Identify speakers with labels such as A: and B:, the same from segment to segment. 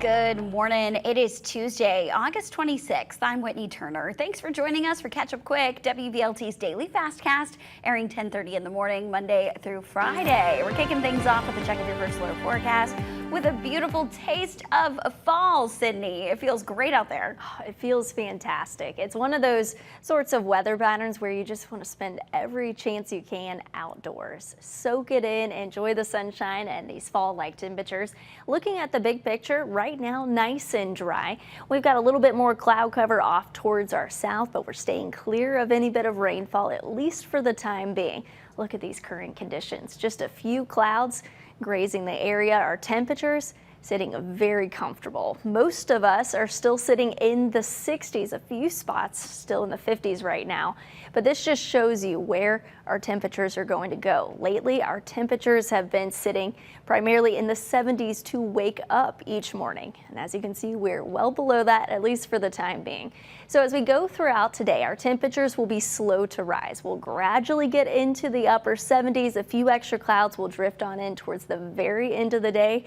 A: Good morning. It is Tuesday, August 26th. I'm Whitney Turner. Thanks for joining us for Catch Up Quick, WVLT's daily fastcast, airing 10:30 in the morning, Monday through Friday. We're kicking things off with a check of your first alert forecast with a beautiful taste of fall, Sydney. It feels great out there.
B: It feels fantastic. It's one of those sorts of weather patterns where you just want to spend every chance you can outdoors. Soak it in, enjoy the sunshine and these fall-like temperatures. Looking at the big picture, right now nice and dry. We've got a little bit more cloud cover off towards our south, but we're staying clear of any bit of rainfall, at least for the time being. Look at these current conditions. Just a few clouds grazing the area. Our temperatures sitting very comfortable. Most of us are still sitting in the 60s, a few spots still in the 50s right now. But this just shows you where our temperatures are going to go. Lately, our temperatures have been sitting primarily in the 70s to wake up each morning. And as you can see, we're well below that, at least for the time being. So as we go throughout today, our temperatures will be slow to rise. We'll gradually get into the upper 70s. A few extra clouds will drift on in towards the very end of the day.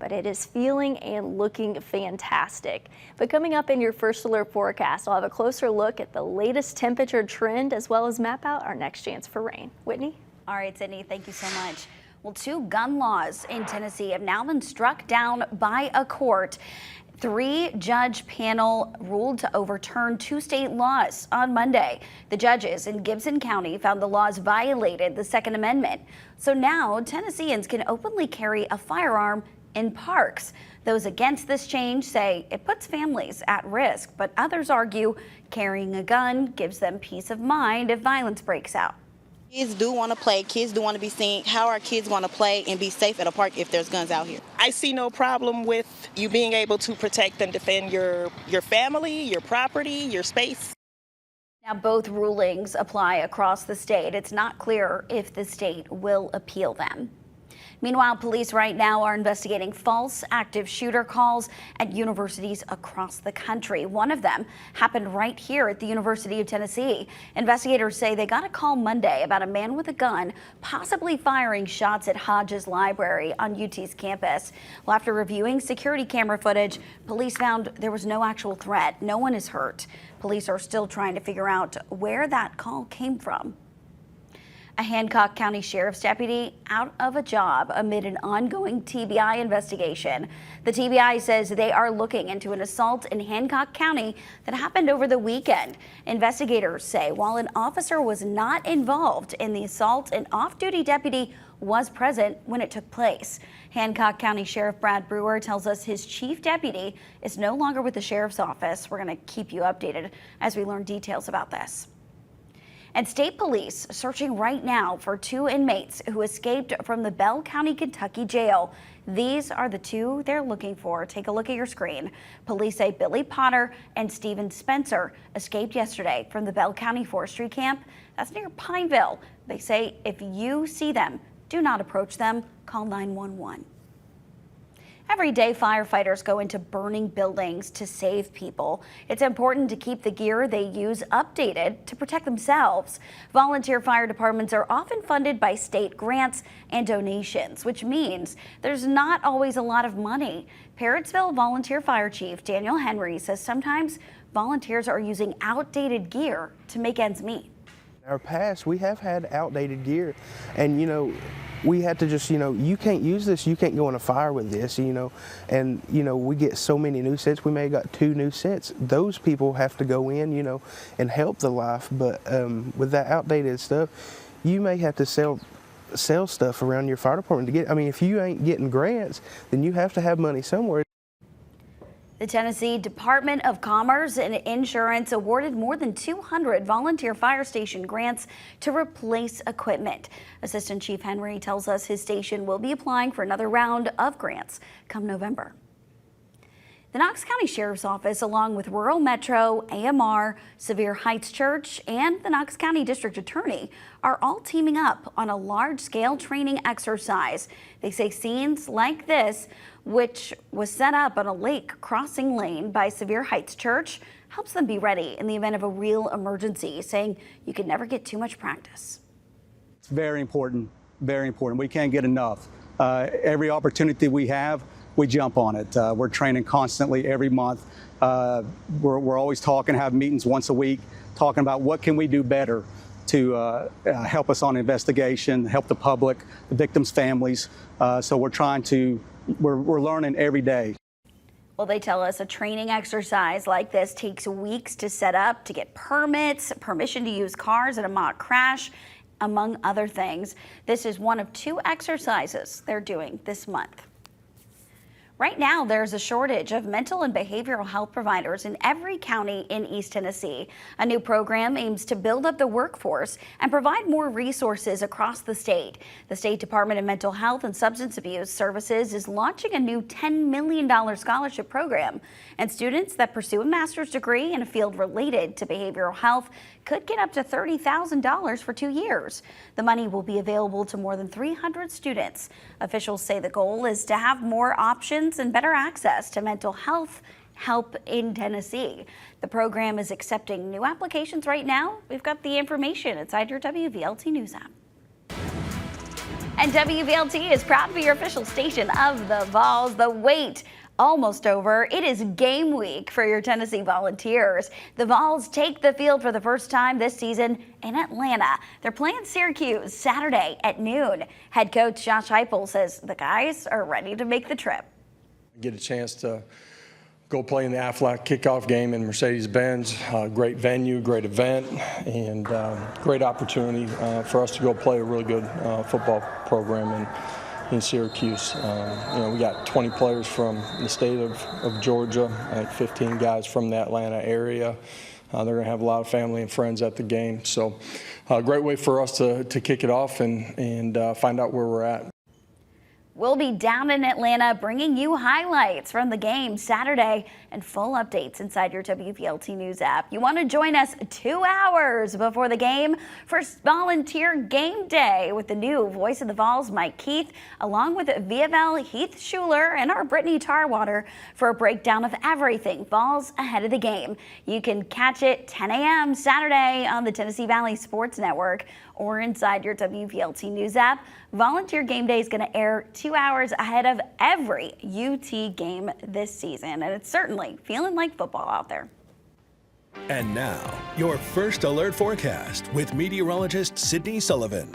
B: But it is feeling and looking fantastic. But coming up in your first alert forecast, I'll have a closer look at the latest temperature trend as well as map out our next chance for rain. Whitney?
A: All right, Sydney, thank you so much. Well, 2 gun laws in Tennessee have now been struck down by a court. 3-judge panel ruled to overturn 2 state laws on Monday. The judges in Gibson County found the laws violated the Second Amendment. So now Tennesseans can openly carry a firearm in parks. Those against this change say it puts families at risk, but others argue carrying a gun gives them peace of mind if violence breaks out.
C: Kids do want to play. Kids do want to be seen. How are kids want to play and be safe at a park if there's guns out here?
D: I see no problem with you being able to protect and defend your family, your property, your space.
A: Now, both rulings apply across the state. It's not clear if the state will appeal them. Meanwhile, police right now are investigating false active shooter calls at universities across the country. One of them happened right here at the University of Tennessee. Investigators say they got a call Monday about a man with a gun possibly firing shots at Hodges Library on UT's campus. Well, after reviewing security camera footage, police found there was no actual threat. No one is hurt. Police are still trying to figure out where that call came from. A Hancock County Sheriff's deputy out of a job amid an ongoing TBI investigation. The TBI says they are looking into an assault in Hancock County that happened over the weekend. Investigators say while an officer was not involved in the assault, an off-duty deputy was present when it took place. Hancock County Sheriff Brad Brewer tells us his chief deputy is no longer with the sheriff's office. We're going to keep you updated as we learn details about this. And state police searching right now for 2 inmates who escaped from the Bell County, Kentucky jail. These are the 2 they're looking for. Take a look at your screen. Police say Billy Potter and Stephen Spencer escaped yesterday from the Bell County Forestry Camp. That's near Pineville. They say if you see them, do not approach them. Call 911. Every day, firefighters go into burning buildings to save people. It's important to keep the gear they use updated to protect themselves. Volunteer fire departments are often funded by state grants and donations, which means there's not always a lot of money. Parrotsville Volunteer Fire Chief Daniel Henry says sometimes volunteers are using outdated gear to make ends meet.
E: In our past, we have had outdated gear, and we had to just, you can't use this, you can't go on a fire with this, and, we get so many new sets. We may have got 2 new sets. Those people have to go in, and help the life, but with that outdated stuff, you may have to sell stuff around your fire department to get, if you ain't getting grants, then you have to have money somewhere.
A: The Tennessee Department of Commerce and Insurance awarded more than 200 volunteer fire station grants to replace equipment. Assistant Chief Henry tells us his station will be applying for another round of grants come November. The Knox County Sheriff's Office, along with Rural Metro, AMR, Sevier Heights Church, and the Knox County District Attorney are all teaming up on a large-scale training exercise. They say scenes like this, which was set up on a lake crossing lane by Sevier Heights Church, helps them be ready in the event of a real emergency, saying you can never get too much practice.
F: It's very important, very important. We can't get enough. Every opportunity we have, we jump on it. We're training constantly every month. We're always talking, have meetings once a week, talking about what can we do better to help us on investigation, help the public, the victims' families. So we're learning every day.
A: Well, they tell us a training exercise like this takes weeks to set up, to get permits, permission to use cars in a mock crash, among other things. This is one of 2 exercises they're doing this month. Right now, there's a shortage of mental and behavioral health providers in every county in East Tennessee. A new program aims to build up the workforce and provide more resources across the state. The State Department of Mental Health and Substance Abuse Services is launching a new $10 million scholarship program, and students that pursue a master's degree in a field related to behavioral health could get up to $30,000 for 2 years. The money will be available to more than 300 students. Officials say the goal is to have more options and better access to mental health help in Tennessee. The program is accepting new applications right now. We've got the information inside your WVLT News app. And WVLT is proud to be your official station of the Vols. The wait almost over. It is game week for your Tennessee Volunteers. The Vols take the field for the first time this season in Atlanta. They're playing Syracuse Saturday at noon. Head coach Josh Heupel says the guys are ready to make the trip.
G: Get a chance to go play in the Aflac kickoff game in Mercedes-Benz. Great venue, great event, and great opportunity for us to go play a really good football program in Syracuse. We got 20 players from the state of Georgia, I think 15 guys from the Atlanta area. They're going to have a lot of family and friends at the game. So a great way for us to kick it off and find out where we're at.
A: We'll be down in Atlanta bringing you highlights from the game Saturday and full updates inside your WVLT News app. You want to join us 2 hours before the game for Volunteer Game Day with the new voice of the Vols, Mike Keith, along with VFL Heath Schuler and our Brittany Tarwater for a breakdown of everything Vols ahead of the game. You can catch it 10 a.m. Saturday on the Tennessee Valley Sports Network or inside your WVLT News app. Volunteer Game Day is going to air 2 hours ahead of every UT game this season, and it's certainly feeling like football out there.
H: And now, your first alert forecast with meteorologist Sydney Sullivan.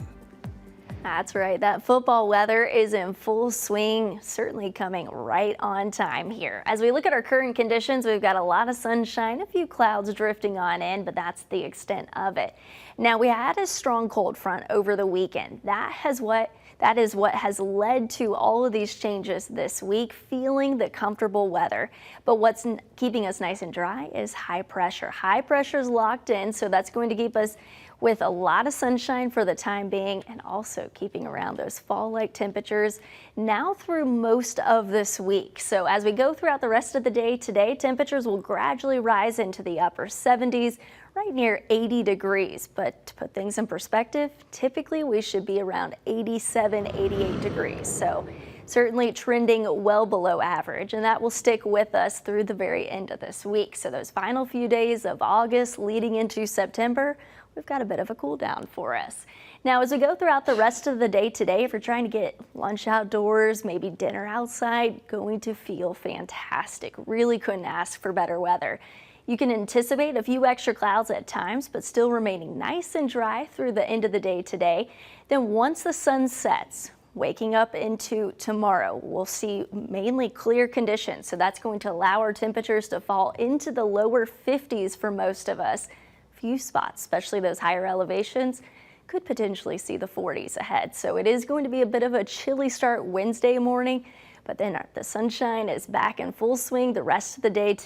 B: That's right. That football weather is in full swing, certainly coming right on time here. As we look at our current conditions, we've got a lot of sunshine, a few clouds drifting on in, but that's the extent of it. Now, we had a strong cold front over the weekend. That is what has led to all of these changes this week, feeling the comfortable weather. But what's keeping us nice and dry is high pressure. High pressure is locked in, so that's going to keep us with a lot of sunshine for the time being, and also keeping around those fall-like temperatures now through most of this week. So as we go throughout the rest of the day today, temperatures will gradually rise into the upper 70s, right near 80 degrees. But to put things in perspective, typically we should be around 87, 88 degrees. So certainly trending well below average, and that will stick with us through the very end of this week. So those final few days of August leading into September, we've got a bit of a cool down for us. Now, as we go throughout the rest of the day today, if you're trying to get lunch outdoors, maybe dinner outside, going to feel fantastic. Really couldn't ask for better weather. You can anticipate a few extra clouds at times, but still remaining nice and dry through the end of the day today. Then once the sun sets, waking up into tomorrow, we'll see mainly clear conditions. So that's going to allow our temperatures to fall into the lower 50s for most of us. Few spots, especially those higher elevations, could potentially see the 40s ahead. So it is going to be a bit of a chilly start Wednesday morning, but then the sunshine is back in full swing the rest of the day,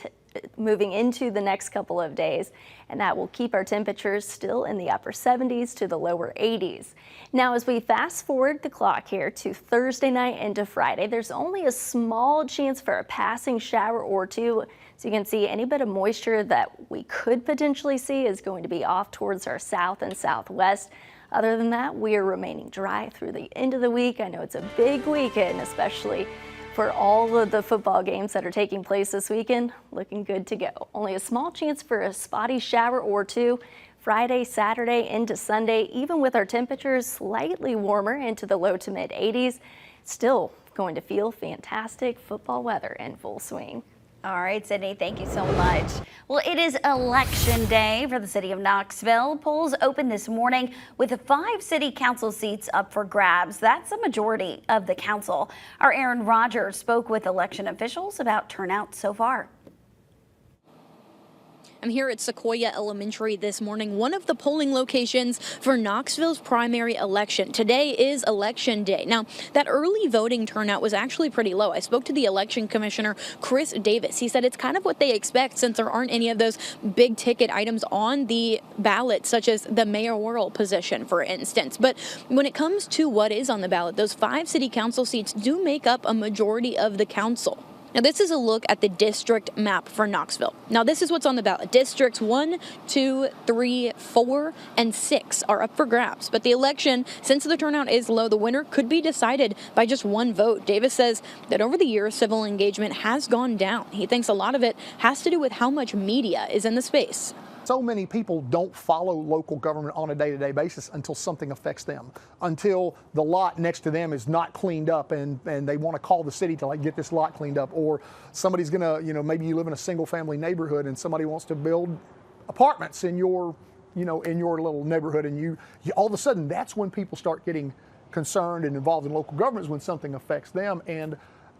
B: moving into the next couple of days, and that will keep our temperatures still in the upper 70s to the lower 80s. Now, as we fast forward the clock here to Thursday night into Friday, there's only a small chance for a passing shower or two. So you can see any bit of moisture that we could potentially see is going to be off towards our south and southwest. Other than that, we are remaining dry through the end of the week. I know it's a big weekend, especially for all of the football games that are taking place this weekend. Looking good to go. Only a small chance for a spotty shower or two Friday, Saturday into Sunday, even with our temperatures slightly warmer into the low to mid 80s. Still going to feel fantastic football weather in full swing.
A: All right, Sydney, thank you so much. Well, it is election day for the city of Knoxville. Polls opened this morning with 5 city council seats up for grabs. That's a majority of the council. Our Aaron Rogers spoke with election officials about turnout so far.
I: I'm here at Sequoia Elementary this morning, one of the polling locations for Knoxville's primary election. Today is election day. Now, that early voting turnout was actually pretty low. I spoke to the election commissioner, Chris Davis. He said it's kind of what they expect since there aren't any of those big ticket items on the ballot, such as the mayoral position, for instance. But when it comes to what is on the ballot, those 5 city council seats do make up a majority of the council. Now, this is a look at the district map for Knoxville. Now, this is what's on the ballot. Districts 1, 2, 3, 4, and 6 are up for grabs. But the election, since the turnout is low, the winner could be decided by just 1 vote. Davis says that over the years, civil engagement has gone down. He thinks a lot of it has to do with how much media is in the space.
J: So many people don't follow local government on a day-to-day basis until something affects them, until the lot next to them is not cleaned up and they want to call the city to get this lot cleaned up, or somebody's gonna, maybe you live in a single family neighborhood and somebody wants to build apartments in your, in your little neighborhood, and you all of a sudden, that's when people start getting concerned and involved in local governments, when something affects them. And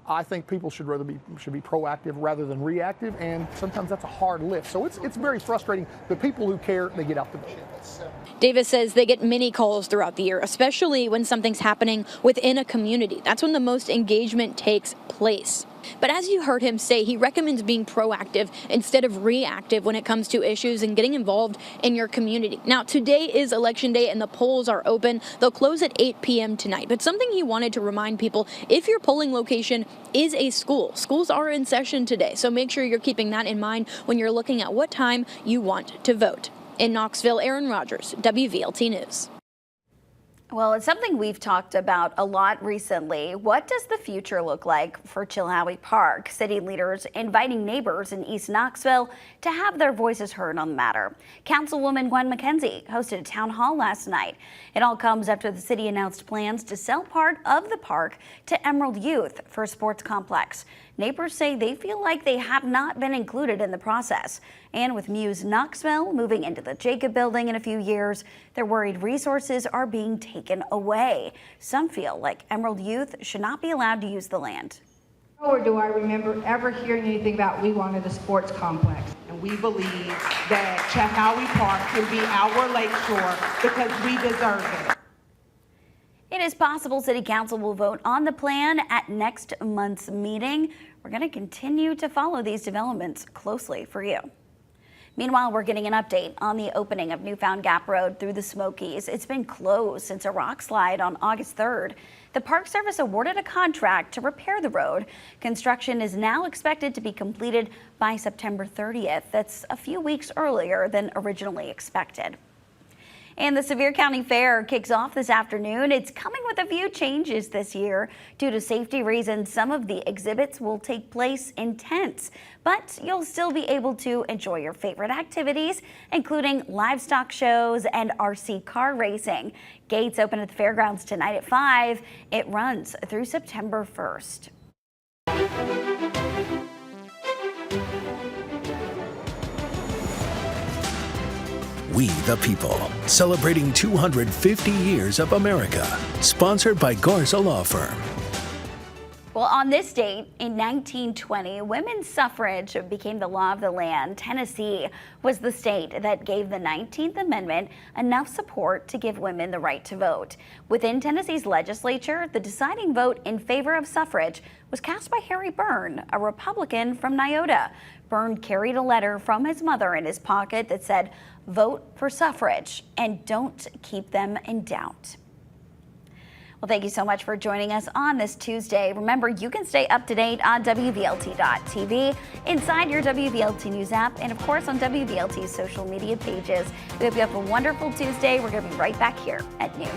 J: I think people should be proactive rather than reactive, and sometimes that's a hard lift. So it's very frustrating. The people who care, they get out the vote.
I: Davis says they get many calls throughout the year, especially when something's happening within a community. That's when the most engagement takes place. But as you heard him say, he recommends being proactive instead of reactive when it comes to issues and getting involved in your community. Now, today is election day and the polls are open. They'll close at 8 p.m. tonight. But something he wanted to remind people, if your polling location is a school, schools are in session today. So make sure you're keeping that in mind when you're looking at what time you want to vote. In Knoxville, Aaron Rogers, WVLT News.
A: Well, it's something we've talked about a lot recently. What does the future look like for Chilhowie Park? City leaders inviting neighbors in East Knoxville to have their voices heard on the matter. Councilwoman Gwen McKenzie hosted a town hall last night. It all comes after the city announced plans to sell part of the park to Emerald Youth for a sports complex. Neighbors say they feel like they have not been included in the process. And with Muse Knoxville moving into the Jacob building in a few years, they're worried resources are being taken away. Some feel like Emerald Youth should not be allowed to use the land.
K: Nor do I remember ever hearing anything about we wanted a sports complex.
L: And we believe that Chilhowie Park can be our lakeshore because we deserve it.
A: It is possible City Council will vote on the plan at next month's meeting. We're going to continue to follow these developments closely for you. Meanwhile, we're getting an update on the opening of Newfound Gap Road through the Smokies. It's been closed since a rock slide on August 3rd. The Park Service awarded a contract to repair the road. Construction is now expected to be completed by September 30th. That's a few weeks earlier than originally expected. And the Sevier County Fair kicks off this afternoon. It's coming with a few changes this year. Due to safety reasons, some of the exhibits will take place in tents, but you'll still be able to enjoy your favorite activities, including livestock shows and RC car racing. Gates open at the fairgrounds tonight at 5. It runs through September 1st.
H: We the People, celebrating 250 years of America. Sponsored by Garza Law Firm.
A: Well, on this date in 1920, women's suffrage became the law of the land. Tennessee was the state that gave the 19th Amendment enough support to give women the right to vote. Within Tennessee's legislature, the deciding vote in favor of suffrage was cast by Harry Byrne, a Republican from Nyota. Byrne carried a letter from his mother in his pocket that said, "Vote for suffrage and don't keep them in doubt." Well, thank you so much for joining us on this Tuesday. Remember, you can stay up to date on WVLT.tv, inside your WVLT News app, and of course on WVLT's social media pages. We hope you have a wonderful Tuesday. We're going to be right back here at noon.